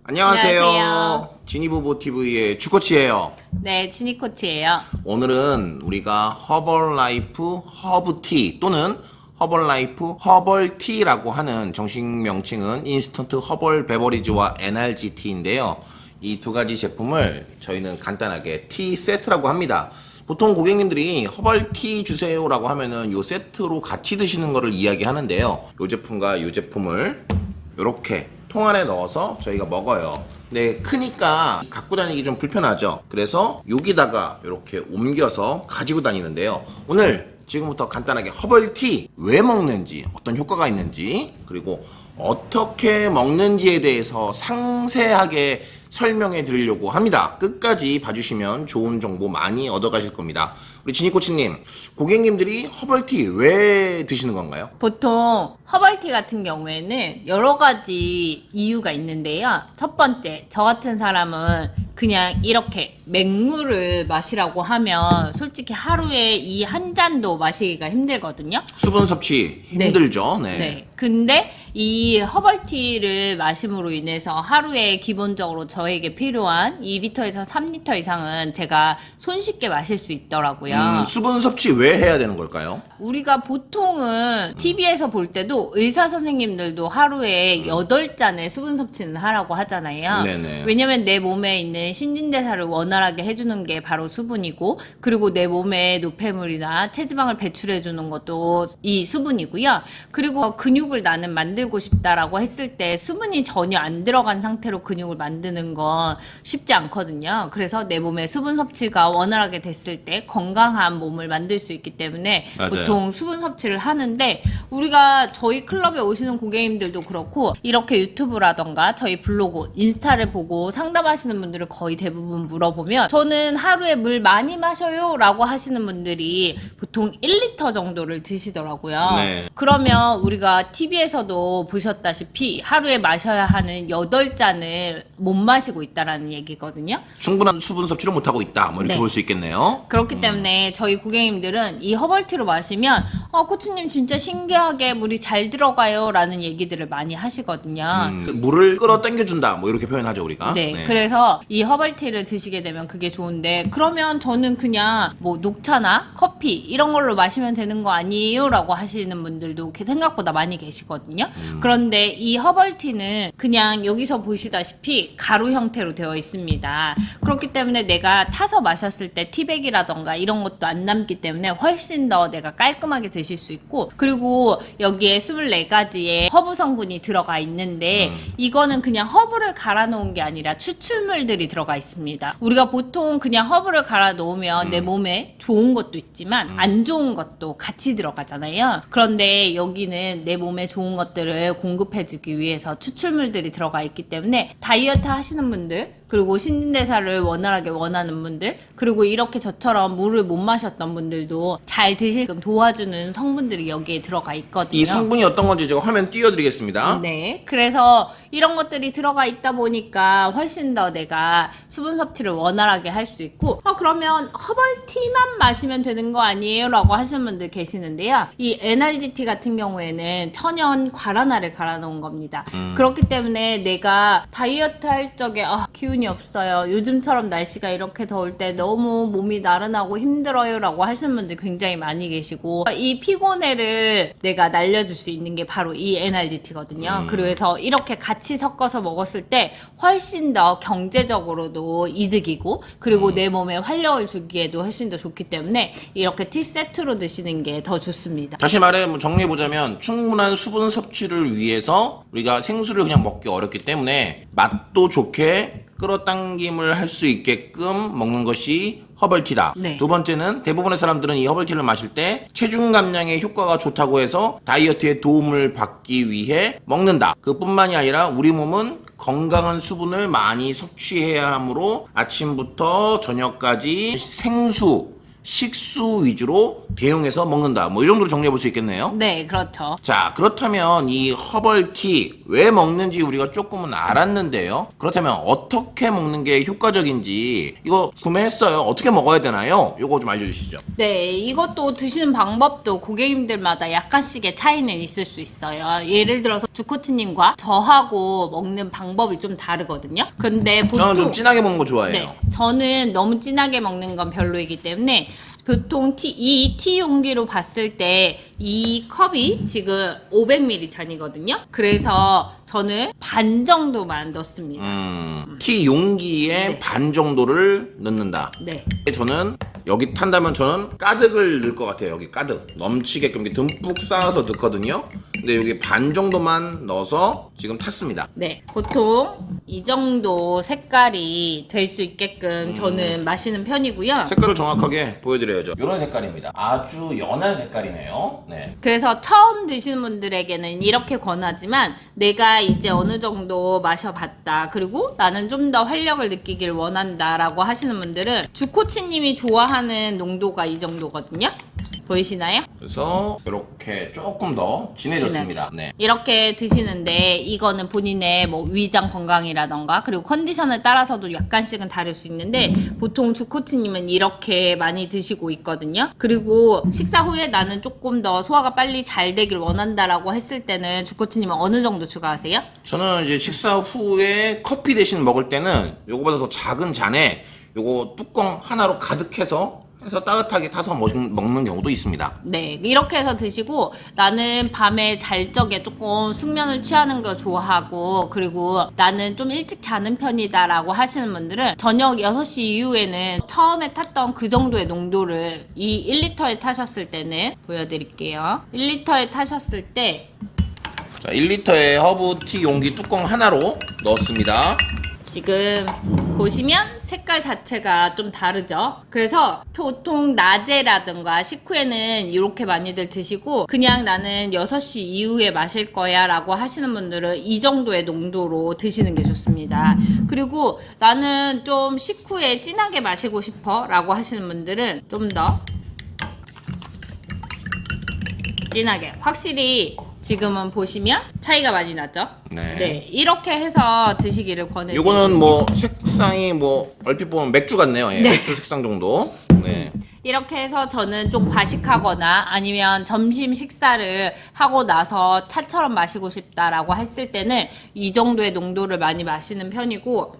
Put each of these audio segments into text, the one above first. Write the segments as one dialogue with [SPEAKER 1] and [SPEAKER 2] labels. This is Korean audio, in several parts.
[SPEAKER 1] 안녕하세요.
[SPEAKER 2] 안녕하세요.
[SPEAKER 1] 지니부부TV의 주코치예요.
[SPEAKER 2] 네, 지니코치예요.
[SPEAKER 1] 오늘은 우리가 허벌라이프 허브티 또는 허벌라이프 허벌티라고 하는 정식 명칭은 인스턴트 허벌 베버리지와 NRGT인데요. 이 두 가지 제품을 저희는 간단하게 티 세트라고 합니다. 보통 고객님들이 허벌티 주세요라고 하면은 요 세트로 같이 드시는 거를 이야기하는데요. 요 제품과 요 제품을 이렇게 통 안에 넣어서 저희가 먹어요. 근데 크니까 갖고 다니기 좀 불편하죠. 그래서 여기다가 이렇게 옮겨서 가지고 다니는데요. 오늘 지금부터 간단하게 허벌티 왜 먹는지, 어떤 효과가 있는지, 그리고 어떻게 먹는지에 대해서 상세하게 설명해 드리려고 합니다. 끝까지 봐주시면 좋은 정보 많이 얻어가실 겁니다. 우리 지니코치님, 고객님들이 허벌티 왜 드시는 건가요?
[SPEAKER 2] 보통 허벌티 같은 경우에는 여러 가지 이유가 있는데요. 첫 번째, 저 같은 사람은 그냥 이렇게 맹물을 마시라고 하면 솔직히 하루에 이 한 잔도 마시기가 힘들거든요.
[SPEAKER 1] 수분 섭취 힘들죠. 네.
[SPEAKER 2] 네. 근데 이 허벌티를 마심으로 인해서 하루에 기본적으로 저에게 필요한 2리터에서 3리터 이상은 제가 손쉽게 마실 수 있더라고요.
[SPEAKER 1] 수분 섭취 왜 해야 되는 걸까요?
[SPEAKER 2] 우리가 보통은 TV에서 볼 때도 의사 선생님들도 하루에 8잔의 수분 섭취는 하라고 하잖아요.
[SPEAKER 1] 네네.
[SPEAKER 2] 왜냐면 내 몸에 있는 신진대사를 원활하게 해주는 게 바로 수분이고, 그리고 내 몸에 노폐물이나 체지방을 배출해주는 것도 이 수분이고요. 그리고 근육을 나는 만들고 싶다라고 했을 때 수분이 전혀 안 들어간 상태로 근육을 만드는 건 쉽지 않거든요. 그래서 내 몸에 수분 섭취가 원활하게 됐을 때 건강한 몸을 만들 수 있기 때문에
[SPEAKER 1] 맞아요.
[SPEAKER 2] 보통 수분 섭취를 하는데, 우리가 저희 클럽에 오시는 고객님들도 그렇고 이렇게 유튜브라던가 저희 블로그, 인스타를 보고 상담하시는 분들을 거의 대부분 물어보면 저는 하루에 물 많이 마셔요 라고 하시는 분들이 보통 1리터 정도를 드시더라고요.
[SPEAKER 1] 네.
[SPEAKER 2] 그러면 우리가 TV에서도 보셨다시피 하루에 마셔야 하는 8잔을 못 마시고 있다라는 얘기거든요.
[SPEAKER 1] 충분한 수분 섭취를 못하고 있다. 뭐 이렇게
[SPEAKER 2] 네.
[SPEAKER 1] 볼 수 있겠네요.
[SPEAKER 2] 그렇기 때문에 저희 고객님들은 이 허벌티로 마시면 코치님 진짜 신기하게 물이 잘 들어가요 라는 얘기들을 많이 하시거든요.
[SPEAKER 1] 물을 끌어 당겨준다. 뭐 이렇게 표현하죠, 우리가.
[SPEAKER 2] 네, 그래서 이 허벌티를 드시게 되면 그게 좋은데, 그러면 저는 그냥 뭐 녹차나 커피 이런 걸로 마시면 되는 거 아니에요? 라고 하시는 분들도 생각보다 많이 계시거든요. 그런데 이 허벌티는 그냥 여기서 보시다시피 가루 형태로 되어 있습니다. 그렇기 때문에 내가 타서 마셨을 때 티백이라던가 이런 것도 안 남기 때문에 훨씬 더 내가 깔끔하게 드실 수 있고, 그리고 여기에 24가지의 허브 성분이 들어가 있는데 이거는 그냥 허브를 갈아 놓은 게 아니라 추출물들이 들어가 있습니다. 우리가 보통 그냥 허브를 갈아 놓으면 내 몸에 좋은 것도 있지만 안 좋은 것도 같이 들어가잖아요. 그런데 여기는 내 몸에 좋은 것들을 공급해주기 위해서 추출물들이 들어가 있기 때문에 다이어트 하시는 분들, 그리고 신진대사를 원활하게 원하는 분들, 그리고 이렇게 저처럼 물을 못 마셨던 분들도 잘 드실끔 도와주는 성분들이 여기에 들어가 있거든요.
[SPEAKER 1] 이 성분이 어떤 건지 제가 화면 띄워드리겠습니다.
[SPEAKER 2] 네. 그래서 이런 것들이 들어가 있다 보니까 훨씬 더 내가 수분 섭취를 원활하게 할 수 있고, 그러면 허벌티만 마시면 되는 거 아니에요? 라고 하시는 분들 계시는데요. 이 NRGT 같은 경우에는 천연 과라나를 갈아 놓은 겁니다. 그렇기 때문에 내가 다이어트 할 적에 기운이 없어요. 요즘처럼 날씨가 이렇게 더울 때 너무 몸이 나른하고 힘들어요 라고 하시는 분들 굉장히 많이 계시고, 이 피곤해를 내가 날려줄 수 있는 게 바로 이 NRGT거든요. 그래서 이렇게 같이 섞어서 먹었을 때 훨씬 더 경제적으로도 이득이고, 그리고 내 몸에 활력을 주기에도 훨씬 더 좋기 때문에 이렇게 티 세트로 드시는 게 더 좋습니다.
[SPEAKER 1] 다시 말해 정리해보자면 충분한 수분 섭취를 위해서 우리가 생수를 그냥 먹기 어렵기 때문에 맛도 좋게 끌어당김을 할 수 있게끔 먹는 것이 허벌티다.
[SPEAKER 2] 네.
[SPEAKER 1] 두 번째는 대부분의 사람들은 이 허벌티를 마실 때 체중 감량에 효과가 좋다고 해서 다이어트에 도움을 받기 위해 먹는다. 그뿐만이 아니라 우리 몸은 건강한 수분을 많이 섭취해야 하므로 아침부터 저녁까지 생수, 식수 위주로 대용해서 먹는다. 뭐 이 정도로 정리해 볼 수 있겠네요.
[SPEAKER 2] 네, 그렇죠.
[SPEAKER 1] 자, 그렇다면 이 허벌티 왜 먹는지 우리가 조금은 알았는데요. 그렇다면 어떻게 먹는 게 효과적인지 이거 구매했어요. 어떻게 먹어야 되나요? 이거 좀 알려주시죠.
[SPEAKER 2] 네, 이것도 드시는 방법도 고객님들마다 약간씩의 차이는 있을 수 있어요. 예를 들어서 주코치님과 저하고 먹는 방법이 좀 다르거든요. 근데 보통
[SPEAKER 1] 저는 좀 진하게 먹는 거 좋아해요.
[SPEAKER 2] 네, 저는 너무 진하게 먹는 건 별로이기 때문에 보통 이 티 용기로 봤을 때 이 컵이 지금 500ml 잔이거든요. 그래서 저는 반 정도만 넣습니다.
[SPEAKER 1] 티 용기의
[SPEAKER 2] 네.
[SPEAKER 1] 반 정도를 넣는다.
[SPEAKER 2] 네.
[SPEAKER 1] 저는 여기 탄다면 저는 가득을 넣을 것 같아요. 여기 가득 넘치게끔 이렇게 듬뿍 쌓아서 넣거든요. 근데 여기 반 정도만 넣어서 지금 탔습니다.
[SPEAKER 2] 네, 보통 이 정도 색깔이 될 수 있게끔 저는 마시는 편이고요.
[SPEAKER 1] 색깔을 정확하게 보여드려야죠. 이런 색깔입니다. 아주 연한 색깔이네요. 네.
[SPEAKER 2] 그래서 처음 드시는 분들에게는 이렇게 권하지만 내가 이제 어느 정도 마셔봤다. 그리고 나는 좀 더 활력을 느끼길 원한다라고 하시는 분들은 주코치님이 좋아하는 농도가 이 정도거든요. 보이시나요?
[SPEAKER 1] 그래서 이렇게 조금 더 진해졌습니다. 네.
[SPEAKER 2] 이렇게 드시는데 이거는 본인의 뭐 위장 건강이라던가 그리고 컨디션에 따라서도 약간씩은 다를 수 있는데 보통 주코치님은 이렇게 많이 드시고 있거든요. 그리고 식사 후에 나는 조금 더 소화가 빨리 잘 되길 원한다라고 했을 때는 주코치님은 어느 정도 추가하세요?
[SPEAKER 1] 저는 이제 식사 후에 커피 대신 먹을 때는 요거보다 더 작은 잔에 요거 뚜껑 하나로 가득해서 따뜻하게 타서 먹는 경우도 있습니다.
[SPEAKER 2] 네, 이렇게 해서 드시고 나는 밤에 잘 적에 조금 숙면을 취하는 거 좋아하고 그리고 나는 좀 일찍 자는 편이다라고 하시는 분들은 저녁 6시 이후에는 처음에 탔던 그 정도의 농도를 이 1리터에 타셨을 때는 보여드릴게요. 1리터에 타셨을 때
[SPEAKER 1] 자, 1리터의 허브티 용기 뚜껑 하나로 넣었습니다.
[SPEAKER 2] 지금 보시면 색깔 자체가 좀 다르죠. 그래서 보통 낮에라든가 식후에는 이렇게 많이들 드시고 그냥 나는 6시 이후에 마실 거야 라고 하시는 분들은 이 정도의 농도로 드시는 게 좋습니다. 그리고 나는 좀 식후에 진하게 마시고 싶어 라고 하시는 분들은 좀 더 진하게 확실히 지금은 보시면 차이가 많이 나죠?
[SPEAKER 1] 네.
[SPEAKER 2] 이렇게 해서 드시기를 권해드립니다.
[SPEAKER 1] 요거는 뭐 색상이 뭐 얼핏 보면 맥주 같네요. 예,
[SPEAKER 2] 네.
[SPEAKER 1] 맥주 색상 정도. 네.
[SPEAKER 2] 이렇게 해서 저는 좀 과식하거나 아니면 점심 식사를 하고 나서 차처럼 마시고 싶다라고 했을 때는 이 정도의 농도를 많이 마시는 편이고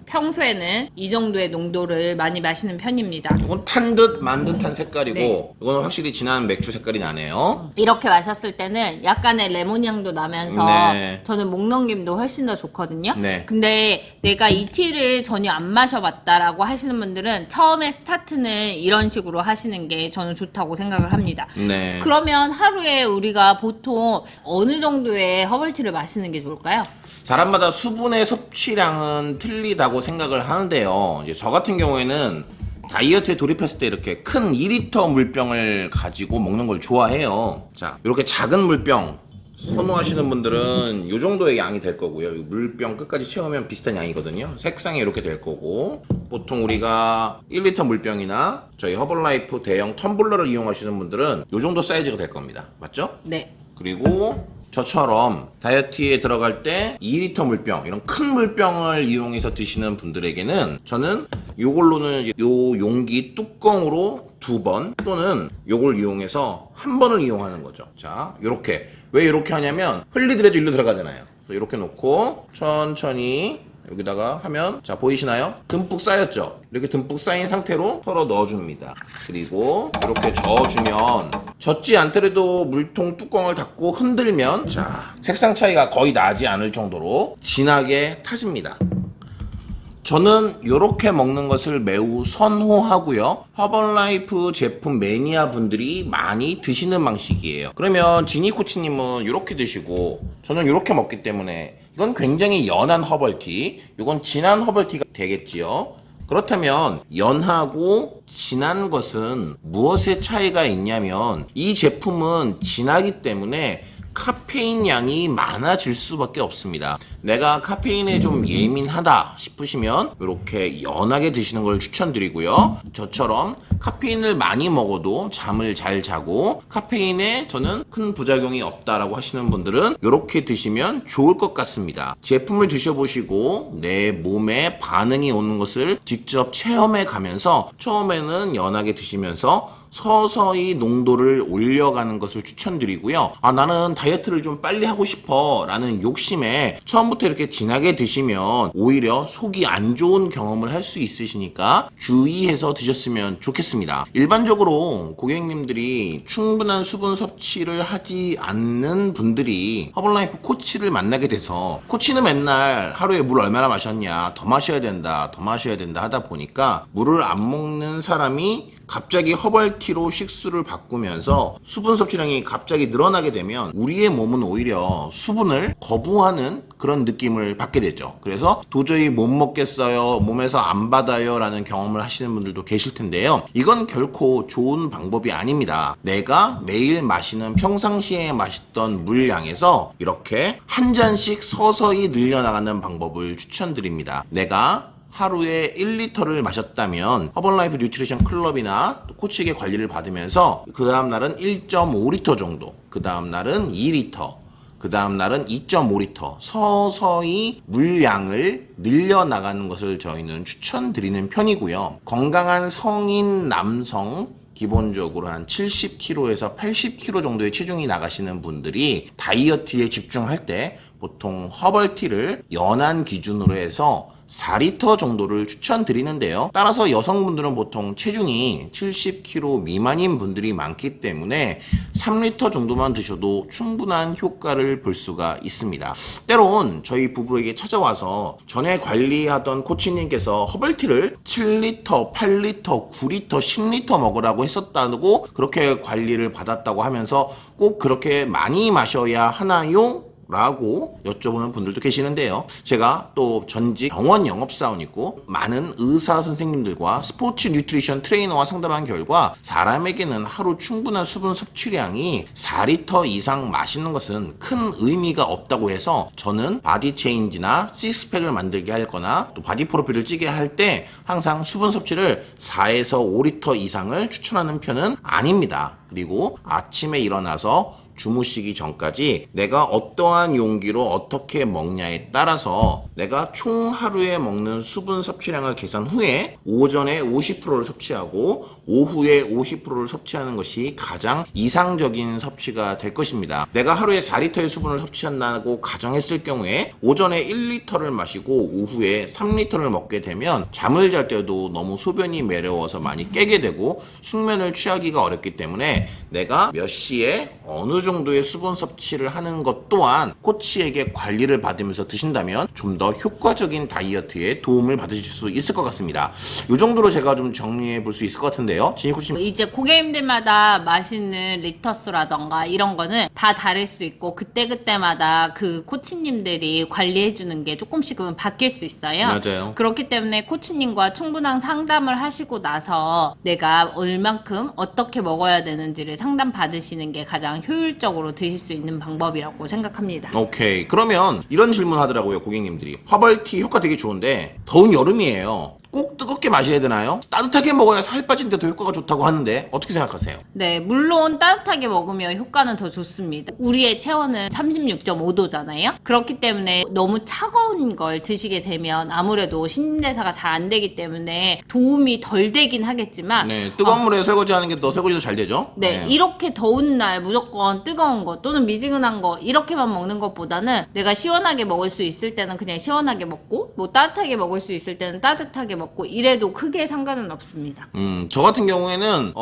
[SPEAKER 2] 평소에는 이 정도의 농도를 많이 마시는 편입니다.
[SPEAKER 1] 이건 탄 듯 만 듯한 색깔이고
[SPEAKER 2] 네.
[SPEAKER 1] 이거는 확실히 진한 맥주 색깔이 나네요.
[SPEAKER 2] 이렇게 마셨을 때는 약간의 레몬 향도 나면서
[SPEAKER 1] 네.
[SPEAKER 2] 저는 목 넘김도 훨씬 더 좋거든요.
[SPEAKER 1] 네.
[SPEAKER 2] 근데 내가 이 티를 전혀 안 마셔봤다라고 하시는 분들은 처음에 스타트는 이런 식으로 하시는 게 저는 좋다고 생각을 합니다.
[SPEAKER 1] 네.
[SPEAKER 2] 그러면 하루에 우리가 보통 어느 정도의 허벌티를 마시는 게 좋을까요?
[SPEAKER 1] 사람마다 수분의 섭취량은 틀리다고 생각을 하는데요. 이제 저 같은 경우에는 다이어트에 돌입했을 때 이렇게 큰 2리터 물병을 가지고 먹는 걸 좋아해요. 자, 이렇게 작은 물병 선호하시는 분들은 이 정도의 양이 될 거고요. 이 물병 끝까지 채우면 비슷한 양이거든요. 색상이 이렇게 될 거고 보통 우리가 1리터 물병이나 저희 허벌라이프 대형 텀블러를 이용하시는 분들은 이 정도 사이즈가 될 겁니다. 맞죠?
[SPEAKER 2] 네.
[SPEAKER 1] 그리고 저처럼 다이어트에 들어갈 때 2리터 물병 이런 큰 물병을 이용해서 드시는 분들에게는 저는 요걸로는 이제 요 용기 뚜껑으로 2번 또는 요걸 이용해서 한 번을 이용하는 거죠. 자, 요렇게 왜 이렇게 하냐면 흘리더라도 일로 들어가잖아요. 그래서 이렇게 놓고 천천히 여기다가 하면 자 보이시나요? 듬뿍 쌓였죠? 이렇게 듬뿍 쌓인 상태로 털어 넣어줍니다. 그리고 이렇게 저어주면 젖지 않더라도 물통 뚜껑을 닫고 흔들면 자 색상 차이가 거의 나지 않을 정도로 진하게 타집니다. 저는 이렇게 먹는 것을 매우 선호하고요. 허벌라이프 제품 매니아 분들이 많이 드시는 방식이에요. 그러면 지니코치님은 이렇게 드시고 저는 이렇게 먹기 때문에 이건 굉장히 연한 허벌티, 이건 진한 허벌티가 되겠지요. 그렇다면 연하고 진한 것은 무엇의 차이가 있냐면 이 제품은 진하기 때문에 카페인 양이 많아질 수밖에 없습니다. 내가 카페인에 좀 예민하다 싶으시면 이렇게 연하게 드시는 걸 추천드리고요. 저처럼 카페인을 많이 먹어도 잠을 잘 자고 카페인에 저는 큰 부작용이 없다라고 하시는 분들은 이렇게 드시면 좋을 것 같습니다. 제품을 드셔보시고 내 몸에 반응이 오는 것을 직접 체험해 가면서 처음에는 연하게 드시면서 서서히 농도를 올려가는 것을 추천드리고요. 나는 다이어트를 좀 빨리 하고 싶어 라는 욕심에 처음부터 이렇게 진하게 드시면 오히려 속이 안 좋은 경험을 할 수 있으시니까 주의해서 드셨으면 좋겠습니다. 일반적으로 고객님들이 충분한 수분 섭취를 하지 않는 분들이 허벌라이프 코치를 만나게 돼서 코치는 맨날 하루에 물 얼마나 마셨냐, 더 마셔야 된다, 더 마셔야 된다 하다 보니까 물을 안 먹는 사람이 갑자기 허벌티로 식수를 바꾸면서 수분 섭취량이 갑자기 늘어나게 되면 우리의 몸은 오히려 수분을 거부하는 그런 느낌을 받게 되죠. 그래서 도저히 못 먹겠어요, 몸에서 안 받아요 라는 경험을 하시는 분들도 계실 텐데요. 이건 결코 좋은 방법이 아닙니다. 내가 매일 마시는 평상시에 마시던 물량에서 이렇게 한 잔씩 서서히 늘려나가는 방법을 추천드립니다. 내가 하루에 1리터를 마셨다면 허벌라이프 뉴트리션 클럽이나 코치에게 관리를 받으면서 그 다음날은 1.5리터 정도, 그 다음날은 2리터, 그 다음날은 2.5리터 서서히 물량을 늘려나가는 것을 저희는 추천드리는 편이고요. 건강한 성인 남성 기본적으로 한 70kg에서 80kg 정도의 체중이 나가시는 분들이 다이어트에 집중할 때 보통 허벌티를 연한 기준으로 해서 4리터 정도를 추천드리는데요. 따라서 여성분들은 보통 체중이 70kg 미만인 분들이 많기 때문에 3리터 정도만 드셔도 충분한 효과를 볼 수가 있습니다. 때론 저희 부부에게 찾아와서 전에 관리하던 코치님께서 허벌티를 7리터, 8리터, 9리터, 10리터 먹으라고 했었다고 그렇게 관리를 받았다고 하면서 꼭 그렇게 많이 마셔야 하나요? 라고 여쭤보는 분들도 계시는데요. 제가 또 전직 병원 영업사원이고 많은 의사 선생님들과 스포츠 뉴트리션 트레이너와 상담한 결과 사람에게는 하루 충분한 수분 섭취량이 4리터 이상 마시는 것은 큰 의미가 없다고 해서 저는 바디 체인지나 식스팩을 만들게 하거나 또 바디 프로필을 찍게 할 때 항상 수분 섭취를 4에서 5리터 이상을 추천하는 편은 아닙니다. 그리고 아침에 일어나서 주무시기 전까지 내가 어떠한 용기로 어떻게 먹냐에 따라서 내가 총 하루에 먹는 수분 섭취량을 계산 후에 오전에 50%를 섭취하고 오후에 50%를 섭취하는 것이 가장 이상적인 섭취가 될 것입니다. 내가 하루에 4리터의 수분을 섭취한다고 가정했을 경우에 오전에 1리터를 마시고 오후에 3리터를 먹게 되면 잠을 잘 때도 너무 소변이 매려워서 많이 깨게 되고 숙면을 취하기가 어렵기 때문에 내가 몇 시에 어느 정도의 수분 섭취를 하는 것 또한 코치에게 관리를 받으면서 드신다면 좀 더 효과적인 다이어트에 도움을 받으실 수 있을 것 같습니다. 이 정도로 제가 좀 정리해 볼 수 있을 것 같은데요. 진희 코치님.
[SPEAKER 2] 이제 고객님들마다 마시는 리터스라던가 이런 거는 다 다를 수 있고 그때그때마다 그 코치님들이 관리해주는 게 조금씩은 바뀔 수 있어요.
[SPEAKER 1] 맞아요.
[SPEAKER 2] 그렇기 때문에 코치님과 충분한 상담을 하시고 나서 내가 얼만큼 어떻게 먹어야 되는지를 상담 받으시는 게 가장 효율적으로 드실 수 있는 방법이라고 생각합니다.
[SPEAKER 1] 오케이. 그러면 이런 질문 하더라고요, 고객님들이. 허벌티 효과 되게 좋은데 더운 여름이에요. 꼭 뜨겁게 마셔야 되나요? 따뜻하게 먹어야 살 빠진데도 효과가 좋다고 하는데 어떻게 생각하세요?
[SPEAKER 2] 네, 물론 따뜻하게 먹으면 효과는 더 좋습니다. 우리의 체온은 36.5도잖아요. 그렇기 때문에 너무 차가운 걸 드시게 되면 아무래도 신진대사가 잘 안 되기 때문에 도움이 덜 되긴 하겠지만
[SPEAKER 1] 네, 뜨거운 물에 설거지 하는 게 더 설거지도 잘 되죠?
[SPEAKER 2] 네, 이렇게 더운 날 무조건 뜨거운 거 또는 미지근한 거 이렇게만 먹는 것보다는 내가 시원하게 먹을 수 있을 때는 그냥 시원하게 먹고 뭐 따뜻하게 먹을 수 있을 때는 따뜻하게 먹고 이래도 크게 상관은 없습니다.
[SPEAKER 1] 저 같은 경우에는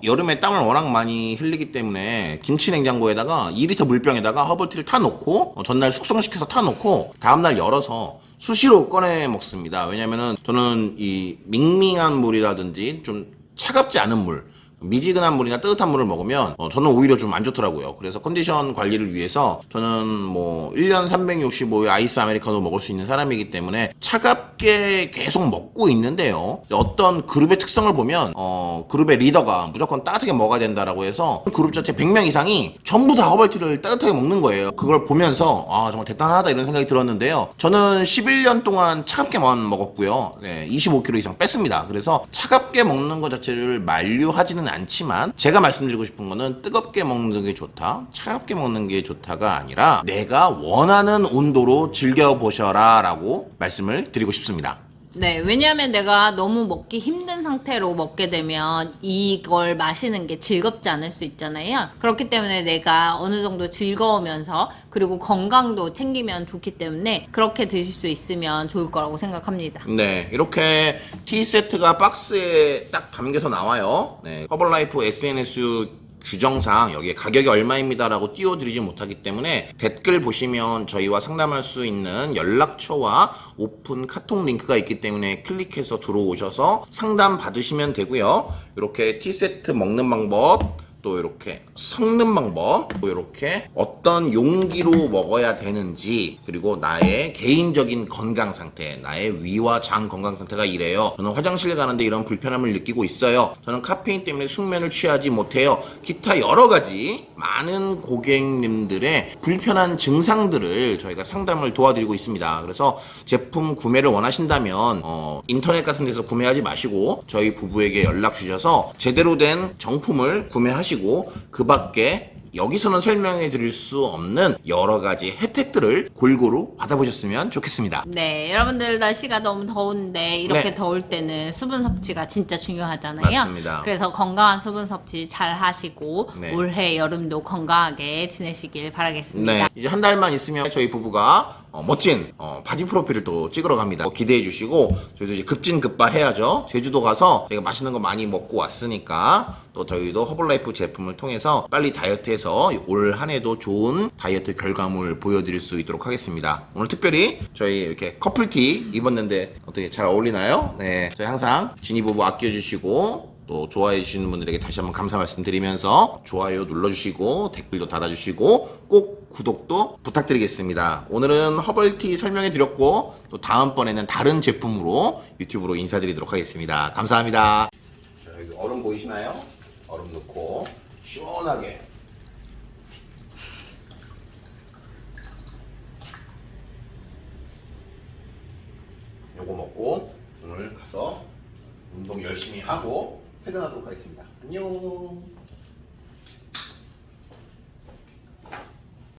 [SPEAKER 1] 여름에 땀을 워낙 많이 흘리기 때문에 김치 냉장고에다가 2리터 물병에다가 허벌티를 타놓고 전날 숙성시켜서 타놓고 다음날 열어서 수시로 꺼내 먹습니다. 왜냐면은 저는 이 밍밍한 물이라든지 좀 차갑지 않은 물 미지근한 물이나 따뜻한 물을 먹으면 저는 오히려 좀 안 좋더라고요. 그래서 컨디션 관리를 위해서 저는 뭐 1년 365일 아이스 아메리카노 먹을 수 있는 사람이기 때문에 차갑게 계속 먹고 있는데요. 어떤 그룹의 특성을 보면 그룹의 리더가 무조건 따뜻하게 먹어야 된다라고 해서 그룹 자체 100명 이상이 전부 다 허벌티를 따뜻하게 먹는 거예요. 그걸 보면서 정말 대단하다 이런 생각이 들었는데요. 저는 11년 동안 차갑게만 먹었고요. 25kg 이상 뺐습니다. 그래서 차갑게 먹는 것 자체를 만류하지는 않지만 제가 말씀드리고 싶은 거는 뜨겁게 먹는 게 좋다, 차갑게 먹는 게 좋다가 아니라 내가 원하는 온도로 즐겨보셔라 라고 말씀을 드리고 싶습니다.
[SPEAKER 2] 네, 왜냐하면 내가 너무 먹기 힘든 상태로 먹게 되면 이걸 마시는 게 즐겁지 않을 수 있잖아요. 그렇기 때문에 내가 어느 정도 즐거우면서 그리고 건강도 챙기면 좋기 때문에 그렇게 드실 수 있으면 좋을 거라고 생각합니다.
[SPEAKER 1] 네, 이렇게 티 세트가 박스에 딱 담겨서 나와요. 네, 허벌라이프 SNS 규정상 여기에 가격이 얼마입니다라고 띄워드리지 못하기 때문에 댓글 보시면 저희와 상담할 수 있는 연락처와 오픈 카톡 링크가 있기 때문에 클릭해서 들어오셔서 상담 받으시면 되고요. 이렇게 티세트 먹는 방법, 또 이렇게 섞는 방법, 또 이렇게 어떤 용기로 먹어야 되는지, 그리고 나의 개인적인 건강 상태, 나의 위와 장 건강 상태가 이래요. 저는 화장실 가는데 이런 불편함을 느끼고 있어요. 저는 카페인 때문에 숙면을 취하지 못해요. 기타 여러 가지 많은 고객님들의 불편한 증상들을 저희가 상담을 도와드리고 있습니다. 그래서 제품 구매를 원하신다면 인터넷 같은 데서 구매하지 마시고 저희 부부에게 연락 주셔서 제대로 된 정품을 구매하시고 그 밖에 여기서는 설명해 드릴 수 없는 여러 가지 혜택들을 골고루 받아보셨으면 좋겠습니다.
[SPEAKER 2] 네, 여러분들 날씨가 너무 더운데 이렇게
[SPEAKER 1] 네.
[SPEAKER 2] 더울 때는 수분 섭취가 진짜 중요하잖아요.
[SPEAKER 1] 맞습니다.
[SPEAKER 2] 그래서 건강한 수분 섭취 잘 하시고
[SPEAKER 1] 네.
[SPEAKER 2] 올해 여름도 건강하게 지내시길 바라겠습니다.
[SPEAKER 1] 네, 이제 한 달만 있으면 저희 부부가 멋진 바디 프로필을 또 찍으러 갑니다. 기대해 주시고 저희도 이제 급진급바 해야죠. 제주도 가서 저희가 맛있는 거 많이 먹고 왔으니까 또 저희도 허벌라이프 제품을 통해서 빨리 다이어트해서 올 한 해도 좋은 다이어트 결과물 보여드릴 수 있도록 하겠습니다. 오늘 특별히 저희 이렇게 커플티 입었는데 어떻게 잘 어울리나요? 네, 저희 항상 지니 부부 아껴주시고 또 좋아해 주시는 분들에게 다시 한번 감사 말씀드리면서 좋아요 눌러주시고 댓글도 달아주시고 꼭 구독도 부탁드리겠습니다. 오늘은 허벌티 설명해 드렸고 또 다음번에는 다른 제품으로 유튜브로 인사드리도록 하겠습니다. 감사합니다. 자, 여기 얼음 보이시나요? 얼음 넣고 시원하게 요거 먹고 오늘 가서 운동 열심히 하고 퇴근하도록 하겠습니다. 안녕.